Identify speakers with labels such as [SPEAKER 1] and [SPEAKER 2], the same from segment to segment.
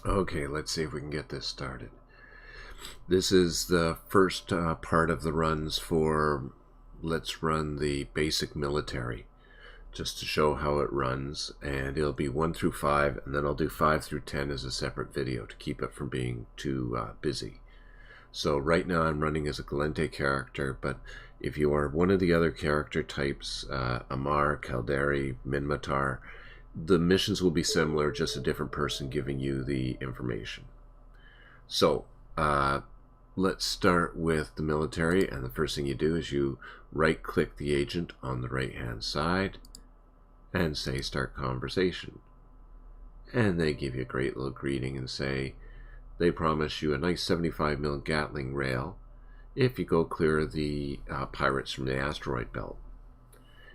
[SPEAKER 1] Okay, let's see if we can get this started. This is the first part of the runs for let's run the basic military, just to show how it runs, and it'll be 1 through 5, and then I'll do 5 through 10 as a separate video to keep it from being too busy. So right now I'm running as a Galente character, but if you are one of the other character types, Amar, Calderi, Minmatar, the missions will be similar, just a different person giving you the information. So let's start with the military, and the first thing you do is you right click the agent on the right hand side and say start conversation, and they give you a great little greeting and say they promise you a nice 75mm Gatling rail if you go clear the pirates from the asteroid belt.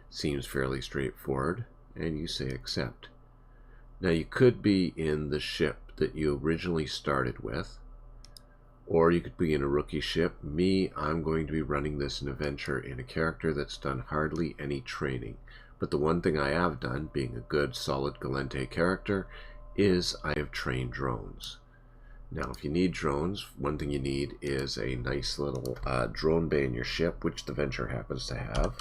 [SPEAKER 1] Seems fairly straightforward, and you say accept. Now you could be in the ship that you originally started with, or you could be in a rookie ship. I'm going to be running this in a venture in a character that's done hardly any training. But the one thing I have done, being a good solid Galente character, is I have trained drones. Now if you need drones, one thing you need is a nice little drone bay in your ship, which the venture happens to have.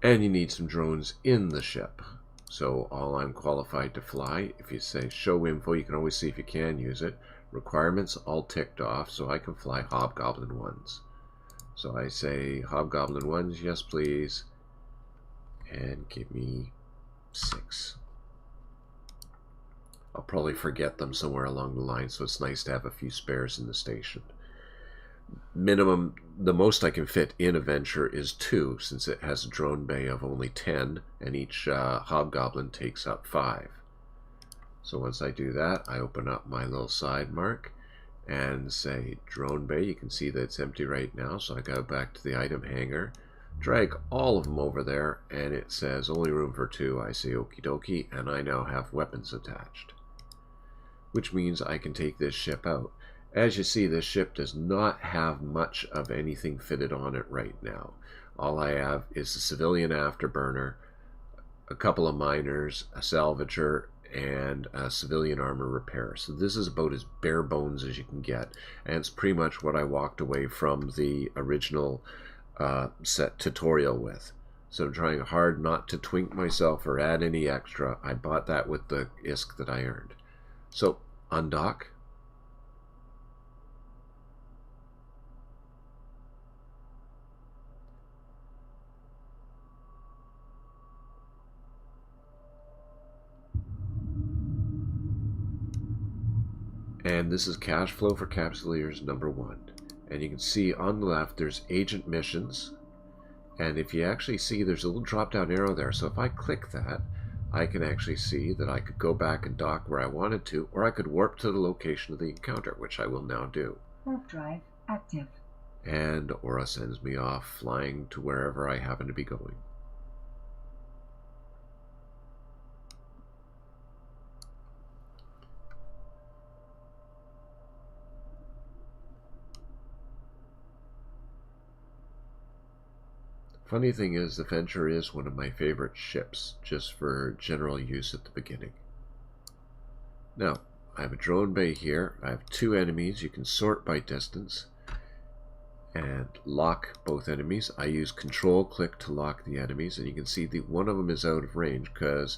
[SPEAKER 1] And you need some drones in the ship. So all I'm qualified to fly, if you say show info, you can always see if you can use it. Requirements all ticked off, so I can fly Hobgoblin 1s. So I say Hobgoblin 1s, yes please, and give me 6. I'll probably forget them somewhere along the line, so it's nice to have a few spares in the station. Minimum, the most I can fit in a venture is 2, since it has a drone bay of only 10, and each Hobgoblin takes up 5. So once I do that, I open up my little side mark and say drone bay. You can see that it's empty right now, so I go back to the item hangar, drag all of them over there, and it says only room for 2. I say okie dokie, and I now have weapons attached, which means I can take this ship out. As you see, this ship does not have much of anything fitted on it right now. All I have is a civilian afterburner, a couple of miners, a salvager, and a civilian armor repair. So this is about as bare bones as you can get, and it's pretty much what I walked away from the original set tutorial with. So I'm trying hard not to twink myself or add any extra. I bought that with the ISK that I earned. So undock. And this is Cashflow for Capsuleers number 1. And you can see on the left there's agent missions. And if you actually see, there's a little drop down arrow there. So if I click that, I can actually see that I could go back and dock where I wanted to, or I could warp to the location of the encounter, which I will now do.
[SPEAKER 2] Warp drive active.
[SPEAKER 1] And Aura sends me off flying to wherever I happen to be going. Funny thing is, the Venture is one of my favorite ships, just for general use at the beginning. Now, I have a drone bay here. I have 2 enemies. You can sort by distance and lock both enemies. I use control click to lock the enemies, and you can see that one of them is out of range because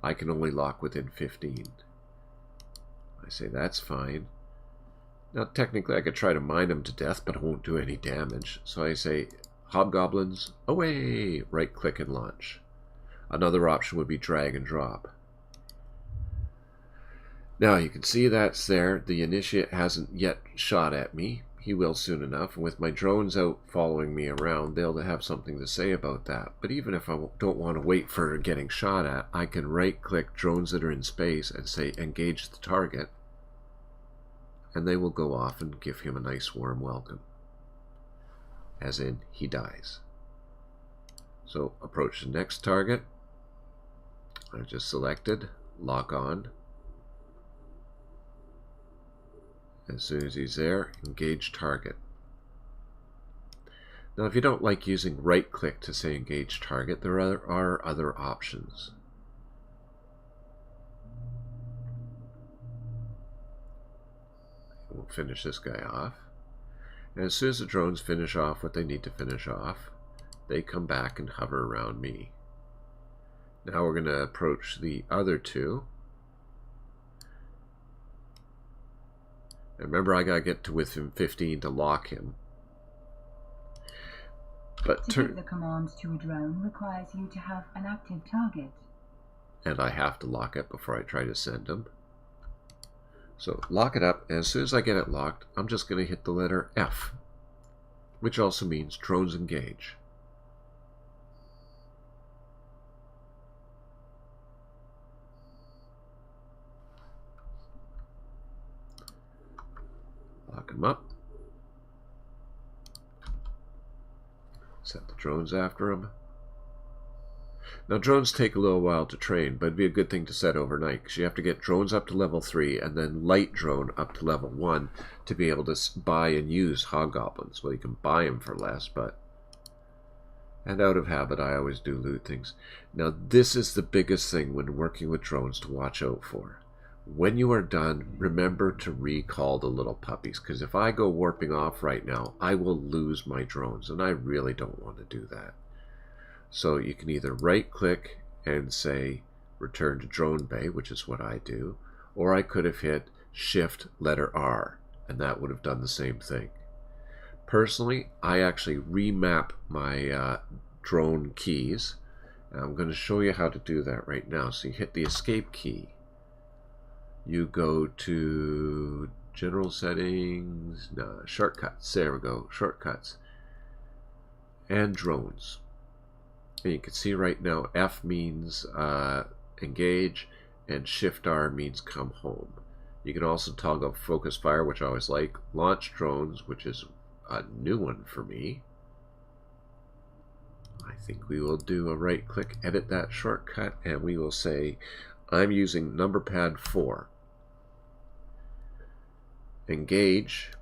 [SPEAKER 1] I can only lock within 15. I say that's fine. Now technically I could try to mine them to death, but it won't do any damage. So I say Hobgoblins, away! Right click and launch. Another option would be drag and drop. Now you can see that's there. The initiate hasn't yet shot at me. He will soon enough, and with my drones out following me around, they'll have something to say about that. But even if I don't want to wait for getting shot at, I can right click drones that are in space and say engage the target, and they will go off and give him a nice warm welcome. As in, he dies. So approach the next target. I just selected, lock on. As soon as he's there, engage target. Now if you don't like using right click to say engage target, there are other options. don't finish this guy off. And as soon as the drones finish off what they need to finish off, they come back and hover around me. Now we're going to approach the other two. And remember, I got to get to within 15 to lock him. But
[SPEAKER 2] to give the command to a drone requires you to have an active target.
[SPEAKER 1] And I have to lock it before I try to send him. So lock it up, and as soon as I get it locked, I'm just going to hit the letter F, which also means drones engage. Lock them up. Set the drones after them. Now drones take a little while to train, but it'd be a good thing to set overnight because you have to get drones up to level 3 and then light drone up to level 1 to be able to buy and use hobgoblins. Well, you can buy them for less, but... And out of habit, I always do loot things. Now this is the biggest thing when working with drones to watch out for. When you are done, remember to recall the little puppies, because if I go warping off right now, I will lose my drones, and I really don't want to do that. So you can either right-click and say return to drone bay, which is what I do, or I could have hit shift letter R, and that would have done the same thing. Personally, I actually remap my drone keys, and I'm going to show you how to do that right now. So you hit the escape key. You go to general settings, no, shortcuts, there we go, shortcuts, and drones. And you can see right now F means engage, and Shift R means come home. You can also toggle focus fire, which I always like, launch drones, which is a new one for me. I think we will do a right click, edit that shortcut, and we will say I'm using number pad 4. Engage,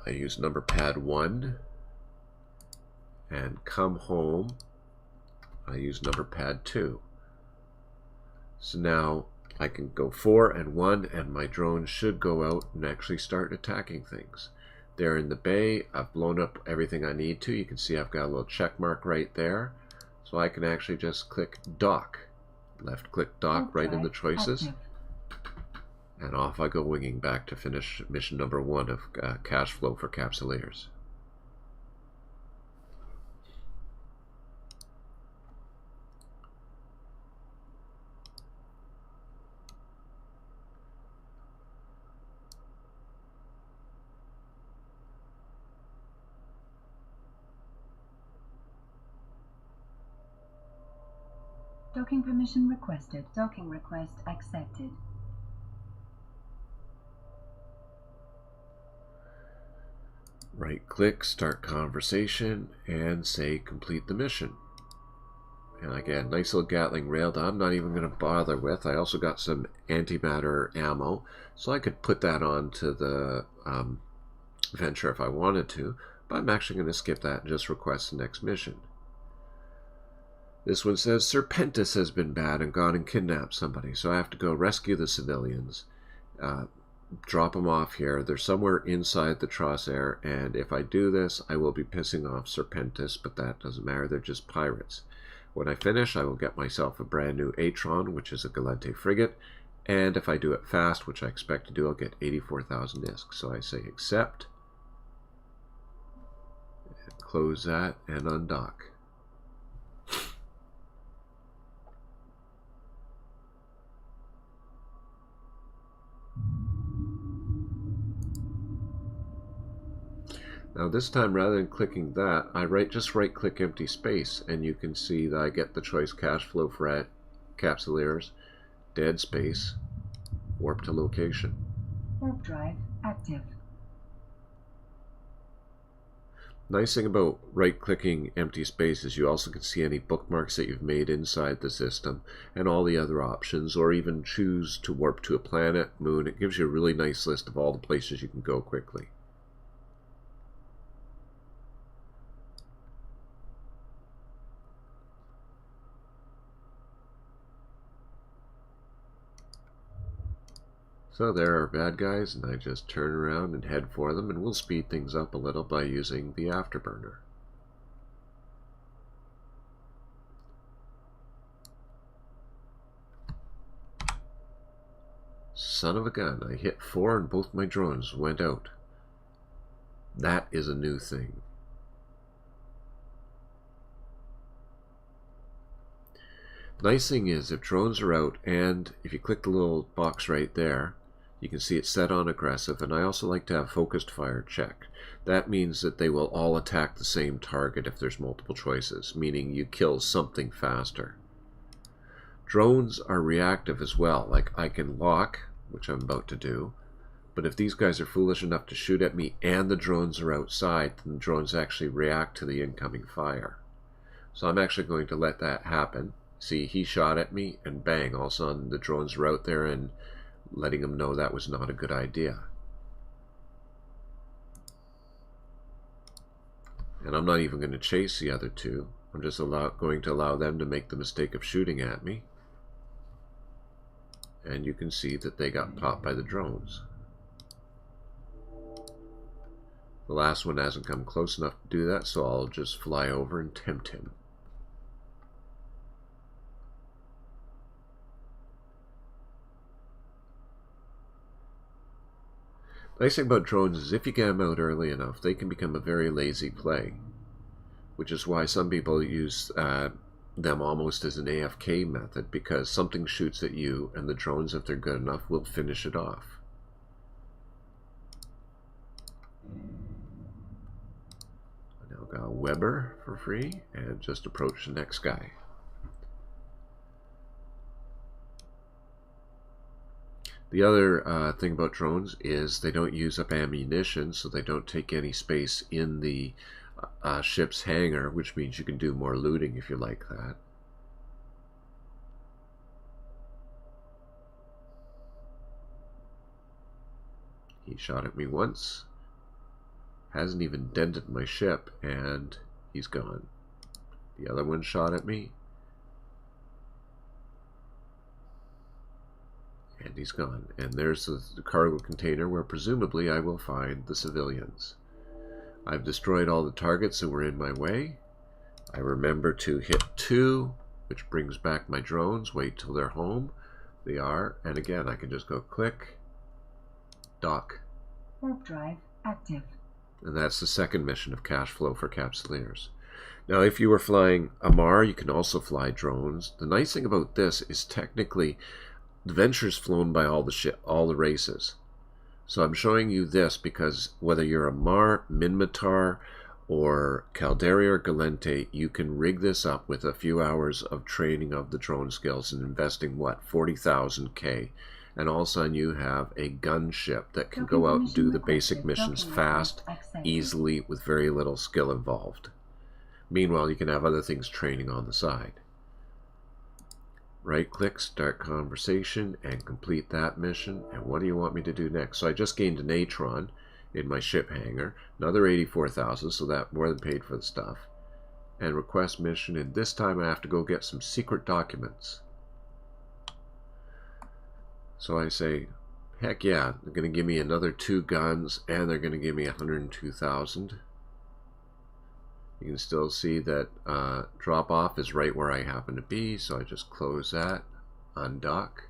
[SPEAKER 1] I use number pad 1, and come home, I use number pad 2. So now I can go 4 and 1, and my drone should go out and actually start attacking things. They're in the bay. I've blown up everything I need to. You can see I've got a little check mark right there. So I can actually just click dock. Left click dock right in the choices. And off I go winging back to finish mission number 1 of Cashflow for Capsuleers.
[SPEAKER 2] Docking permission requested. Docking request accepted.
[SPEAKER 1] Right click, start conversation, and say complete the mission. And I get a nice little Gatling rail that I'm not even going to bother with. I also got some antimatter ammo, so I could put that onto the venture if I wanted to, but I'm actually going to skip that and just request the next mission. This one says Serpentis has been bad and gone and kidnapped somebody, so I have to go rescue the civilians, drop them off here. They're somewhere inside the Trosair, and if I do this, I will be pissing off Serpentis, but that doesn't matter, they're just pirates. When I finish, I will get myself a brand new Atron, which is a Galente frigate, and if I do it fast, which I expect to do, I'll get 84,000 discs. So I say accept, and close that, and undock. Now this time, rather than clicking that, I just right click empty space, and you can see that I get the choice Cashflow for Capsuleers, dead space, warp to location.
[SPEAKER 2] Warp drive active.
[SPEAKER 1] Nice thing about right clicking empty space is you also can see any bookmarks that you've made inside the system and all the other options, or even choose to warp to a planet, moon. It gives you a really nice list of all the places you can go quickly. So there are bad guys, and I just turn around and head for them, and we'll speed things up a little by using the afterburner. Son of a gun, I hit 4 and both my drones went out. That is a new thing. Nice thing is, if drones are out, and if you click the little box right there, you can see it's set on aggressive, and I also like to have focused fire checked. That means that they will all attack the same target if there's multiple choices, meaning you kill something faster. Drones are reactive as well, like I can lock, which I'm about to do, but if these guys are foolish enough to shoot at me and the drones are outside, then the drones actually react to the incoming fire. So I'm actually going to let that happen. See, he shot at me, and bang, all of a sudden the drones are out there and letting him know that was not a good idea. And I'm not even going to chase the other two. I'm just going to allow them to make the mistake of shooting at me. And you can see that they got popped by the drones. The last one hasn't come close enough to do that, so I'll just fly over and tempt him. The nice thing about drones is if you get them out early enough, they can become a very lazy play, which is why some people use them almost as an AFK method, because something shoots at you and the drones, if they're good enough, will finish it off. I now got a Weber for free and just approach the next guy. The other thing about drones is they don't use up ammunition, so they don't take any space in the ship's hangar, which means you can do more looting if you like that. He shot at me once, hasn't even dented my ship, and he's gone. The other one shot at me, and he's gone. And there's the cargo container where presumably I will find the civilians. I've destroyed all the targets that were in my way. I remember to hit 2, which brings back my drones. Wait till they're home. They are. And again, I can just go click, dock.
[SPEAKER 2] Warp drive active.
[SPEAKER 1] And that's the second mission of Cashflow for Capsuleers. Now, if you were flying Amar, you can also fly drones. The nice thing about this is technically the Venture's flown by all the races. So I'm showing you this because whether you're Amar, Minmatar, or Caldera or Galente, you can rig this up with a few hours of training of the drone skills and investing, what, 40,000 K. And all of a sudden you have a gunship that can go out and do the basic missions fast, easily, with very little skill involved. Meanwhile, you can have other things training on the side. Right click, start conversation, and complete that mission. And what do you want me to do next? So I just gained an Atron in my ship hangar, another 84,000, so that more than paid for the stuff. And request mission, and this time I have to go get some secret documents. So I say, heck yeah, they're going to give me another 2 guns, and they're going to give me 102,000. You can still see that drop off is right where I happen to be, so I just close that, undock.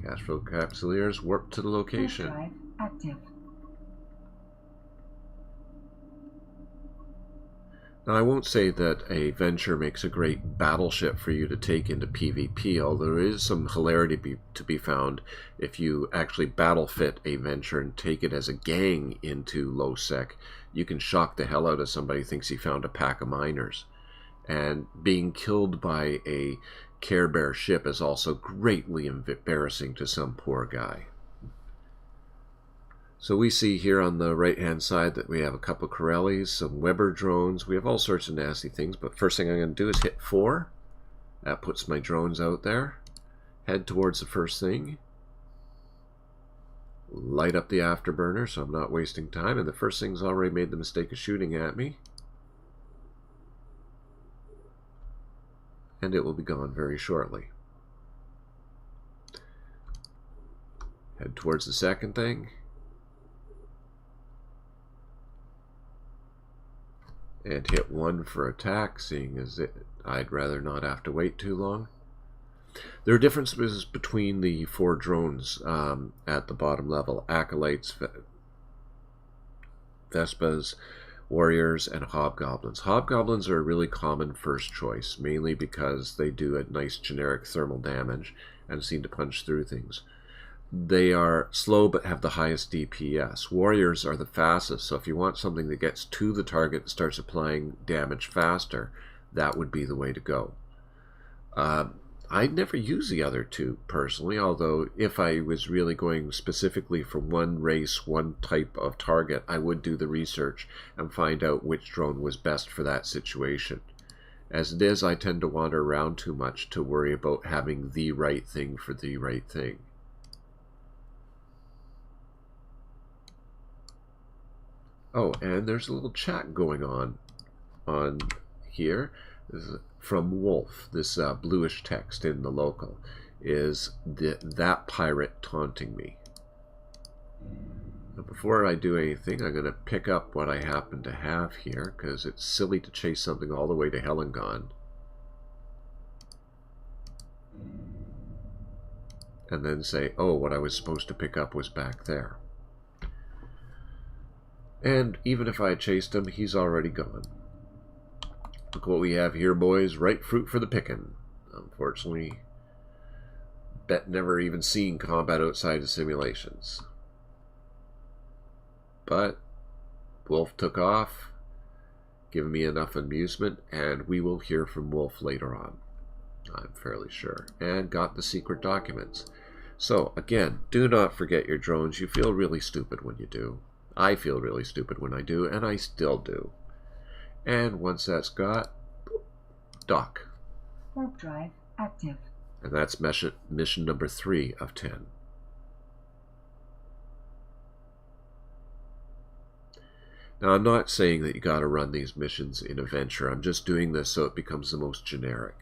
[SPEAKER 1] Cashflow Capsuleers warp to the location.
[SPEAKER 2] Warp drive active.
[SPEAKER 1] Now, I won't say that a Venture makes a great battleship for you to take into PvP, although there is some hilarity to be found if you actually battle fit a Venture and take it as a gang into low sec. You can shock the hell out of somebody who thinks he found a pack of miners. And being killed by a Care Bear ship is also greatly embarrassing to some poor guy. So we see here on the right hand side that we have a couple Corellis, some Weber drones. We have all sorts of nasty things, but first thing I'm going to do is hit 4. That puts my drones out there. Head towards the first thing. Light up the afterburner so I'm not wasting time, and the first thing's already made the mistake of shooting at me. and it will be gone very shortly. Head towards the second thing. And hit 1 for attack, seeing as I'd rather not have to wait too long. There are differences between the 4 drones at the bottom level: Acolytes, Vespas, Warriors, and Hobgoblins. Hobgoblins are a really common first choice, mainly because they do a nice generic thermal damage and seem to punch through things. They are slow but have the highest DPS. Warriors are the fastest, so if you want something that gets to the target and starts applying damage faster, that would be the way to go. I'd never use the other two personally, although if I was really going specifically for one race, one type of target, I would do the research and find out which drone was best for that situation. As it is, I tend to wander around too much to worry about having the right thing for the right thing. Oh, and there's a little chat going on here. This is from Wolf. This bluish text in the local is that pirate taunting me. Now, before I do anything, I'm going to pick up what I happen to have here, because it's silly to chase something all the way to hell and gone. And then say, oh, what I was supposed to pick up was back there. And even if I chased him, he's already gone. Look what we have here, boys. Ripe fruit for the picking. Unfortunately, bet never even seen combat outside of simulations. But Wolf took off, giving me enough amusement, and we will hear from Wolf later on, I'm fairly sure. And got the secret documents. So, again, do not forget your drones. You feel really stupid when you do. I feel really stupid when I do, and I still do. And once that's got, dock.
[SPEAKER 2] Warp drive active.
[SPEAKER 1] And that's mission number 3 of 10. Now, I'm not saying that you got to run these missions in a venture. I'm just doing this so it becomes the most generic.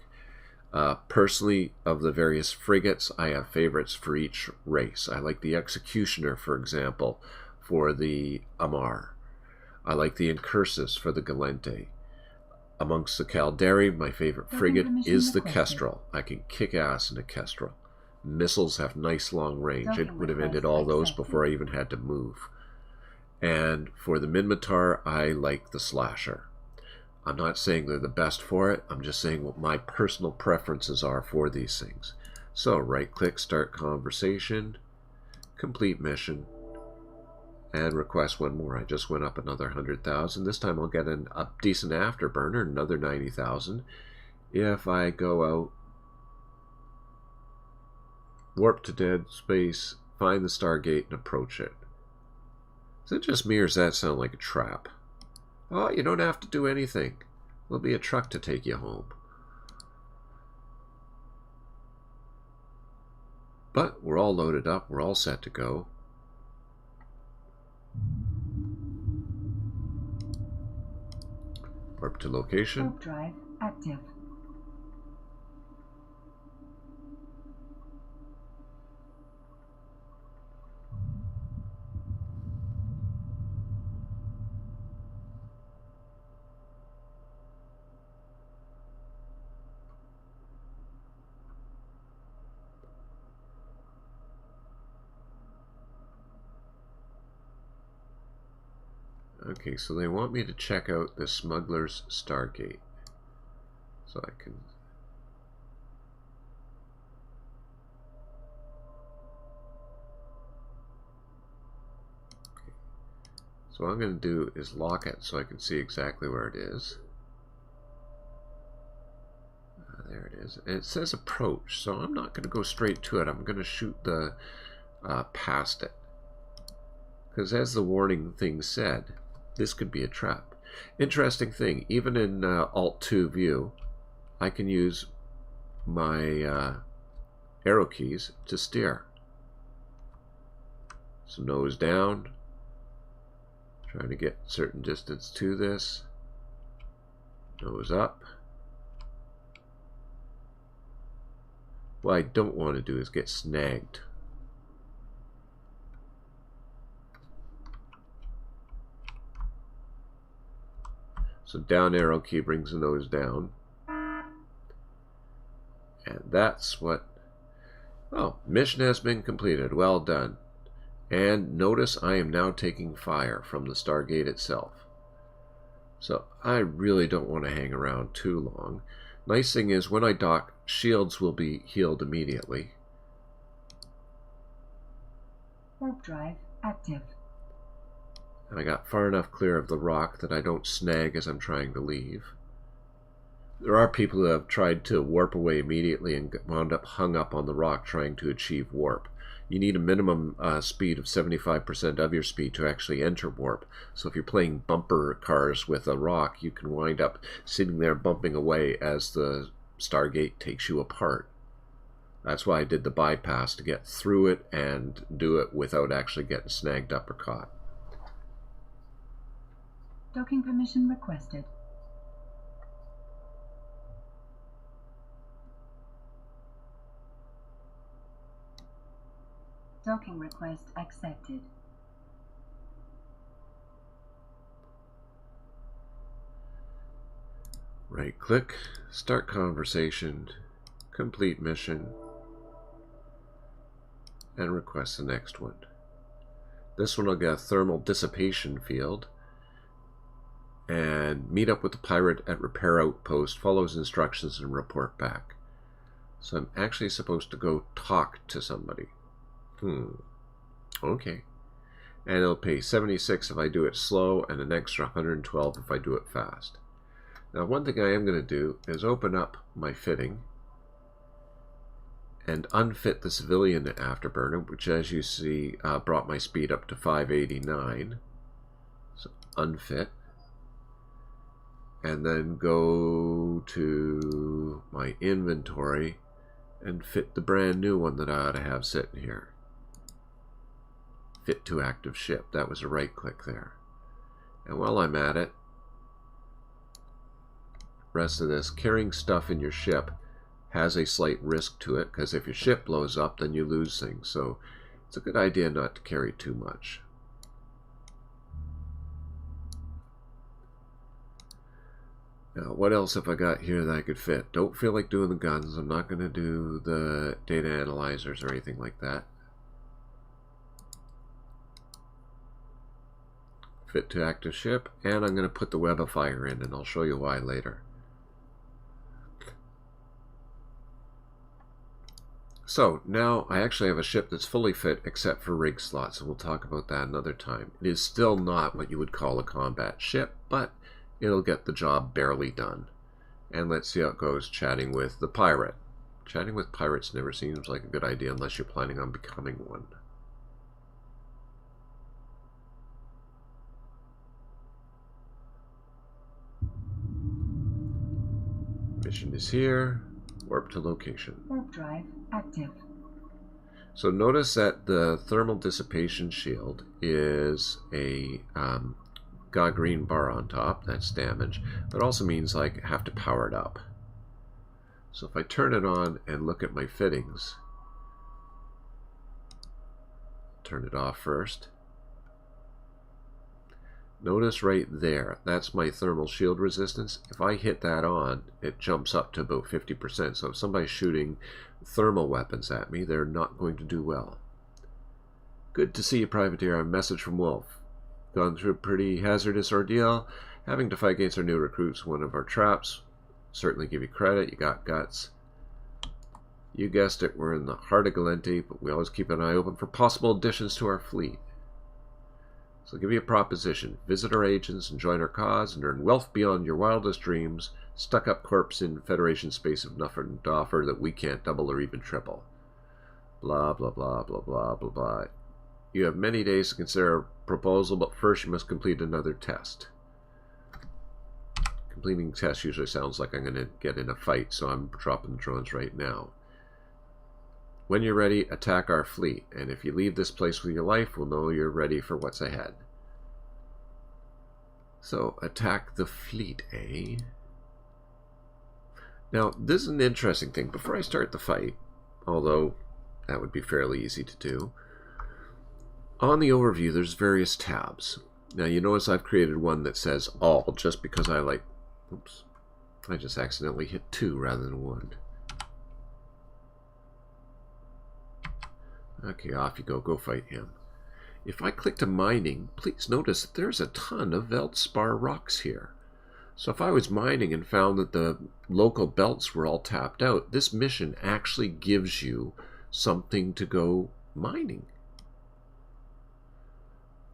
[SPEAKER 1] Personally, of the various frigates, I have favorites for each race. I like the Executioner, for example, for the Amar. I like the Incursus for the Galente. Amongst the Caldari, my favorite frigate is the Kestrel. I can kick ass in a Kestrel. Missiles have nice long range. It would have ended all those before I even had to move. And for the Minmatar, I like the Slasher. I'm not saying they're the best for it. I'm just saying what my personal preferences are for these things. So right-click, start conversation, complete mission, and request one more. I just went up another 100,000. This time I'll get a decent afterburner, another 90,000. If I go out, warp to dead space, find the Stargate, and approach it. Is it just me, or does that sound like a trap? Oh, you don't have to do anything. There'll be a truck to take you home. But we're all loaded up. We're all set to go. Warp to location.
[SPEAKER 2] Warp drive active.
[SPEAKER 1] Okay, so they want me to check out the Smuggler's Stargate. So I can... Okay. So what I'm going to do is lock it so I can see exactly where it is. There it is. And it says approach, so I'm not going to go straight to it. I'm going to shoot the past it. Because as the warning thing said, this could be a trap. Interesting thing, even in Alt-2 view, I can use my arrow keys to steer. So nose down, trying to get a certain distance to this, nose up, What I don't want to do is get snagged. So down arrow key brings the nose down. And that's what... Oh, mission has been completed. Well done. And notice I am now taking fire from the Stargate itself. So I really don't want to hang around too long. Nice thing is when I dock, shields will be healed immediately.
[SPEAKER 2] Warp drive active.
[SPEAKER 1] And I got far enough clear of the rock that I don't snag as I'm trying to leave. There are people who have tried to warp away immediately and wound up hung up on the rock trying to achieve warp. You need a minimum speed of 75% of your speed to actually enter warp. So if you're playing bumper cars with a rock, you can wind up sitting there bumping away as the Stargate takes you apart. That's why I did the bypass, to get through it and do it without actually getting snagged up or caught.
[SPEAKER 2] Docking permission requested. Docking request accepted.
[SPEAKER 1] Right click, start conversation, complete mission, and request the next one. This one will get a thermal dissipation field, and meet up with the pirate at repair outpost, follows instructions, and report back. So I'm actually supposed to go talk to somebody. Okay. And it'll pay 76 if I do it slow, and an extra 112 if I do it fast. Now, one thing I am going to do is open up my fitting and unfit the civilian afterburner, which, as you see, brought my speed up to 589. So unfit. And then go to my inventory and fit the brand new one that I ought to have sitting here. Fit to active ship. That was a right click there. And while I'm at it, rest of this, carrying stuff in your ship has a slight risk to it, because if your ship blows up, then you lose things. So it's a good idea not to carry too much. Now, what else have I got here that I could fit? Don't feel like doing the guns. I'm not going to do the data analyzers or anything like that. Fit to active ship, and I'm going to put the webifier in, and I'll show you why later. So now I actually have a ship that's fully fit except for rig slots, and we'll talk about that another time. It is still not what you would call a combat ship, but it'll get the job barely done. And let's see how it goes chatting with the pirate. Chatting with pirates never seems like a good idea unless you're planning on becoming one. Mission is here. Warp to location.
[SPEAKER 2] Warp drive active.
[SPEAKER 1] So notice that the thermal dissipation shield is a got a green bar on top. That's damage. But it also means like I have to power it up. So if I turn it on and look at my fittings, turn it off first. Notice right there, that's my thermal shield resistance. If I hit that on, it jumps up to about 50%. So if somebody's shooting thermal weapons at me, they're not going to do well. Good to see you, Privateer. A message from Wolf. Gone through a pretty hazardous ordeal. Having to fight against our new recruits, one of our traps. Certainly give you credit. You got guts. You guessed it, we're in the heart of Galenti, but we always keep an eye open for possible additions to our fleet. So I'll give you a proposition. Visit our agents and join our cause and earn wealth beyond your wildest dreams. Stuck-up corpse in Federation space of nothing to offer that we can't double or even triple. Blah, blah, blah, blah, blah, blah, blah. You have many days to consider a proposal, but first you must complete another test. Completing tests usually sounds like I'm going to get in a fight, so I'm dropping the drones right now. When you're ready, attack our fleet, and if you leave this place with your life, we'll know you're ready for what's ahead. So, attack the fleet, eh? Now, this is an interesting thing. Before I start the fight, although that would be fairly easy to do. On the overview, there's various tabs. Now you notice I've created one that says all, just because I like, oops, I just accidentally hit 2 rather than 1. Okay, off you go. Go fight him. If I click to mining, please notice that there's a ton of Veldspar rocks here. So if I was mining and found that the local belts were all tapped out, this mission actually gives you something to go mining.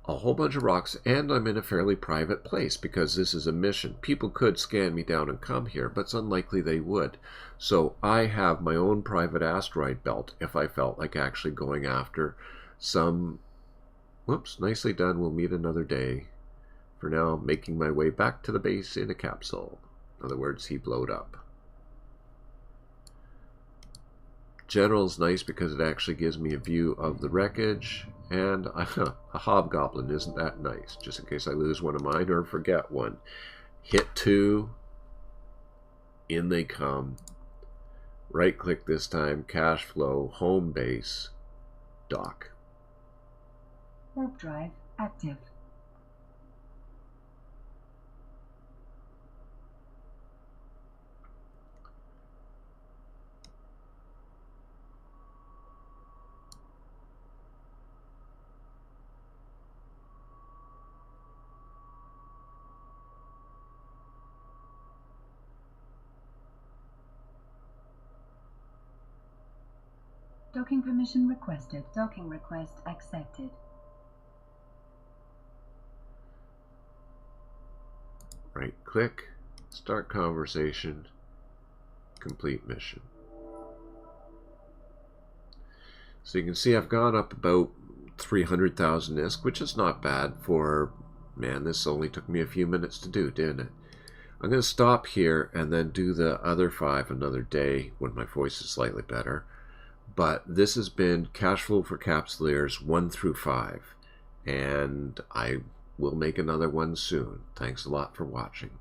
[SPEAKER 1] A whole bunch of rocks, and I'm in a fairly private place because this is a mission. People could scan me down and come here, but it's unlikely they would. So I have my own private asteroid belt if I felt like actually going after some... Whoops, nicely done. We'll meet another day. For now, making my way back to the base in a capsule. In other words, he blowed up. General's nice because it actually gives me a view of the wreckage. And a hobgoblin, isn't that nice? Just in case I lose one of mine or forget one. Hit 2. In they come. Right click this time. Cashflow. Home base. Dock.
[SPEAKER 2] Warp drive active. Docking permission requested. Docking request accepted.
[SPEAKER 1] Right click, start conversation, complete mission. So you can see I've gone up about 300,000 ISK, which is not bad for, man, this only took me a few minutes to do, didn't it? I'm going to stop here and then do the other 5 another day when my voice is slightly better. But this has been Cashflow for Capsuleers 1 through 5, and I will make another one soon. Thanks a lot for watching.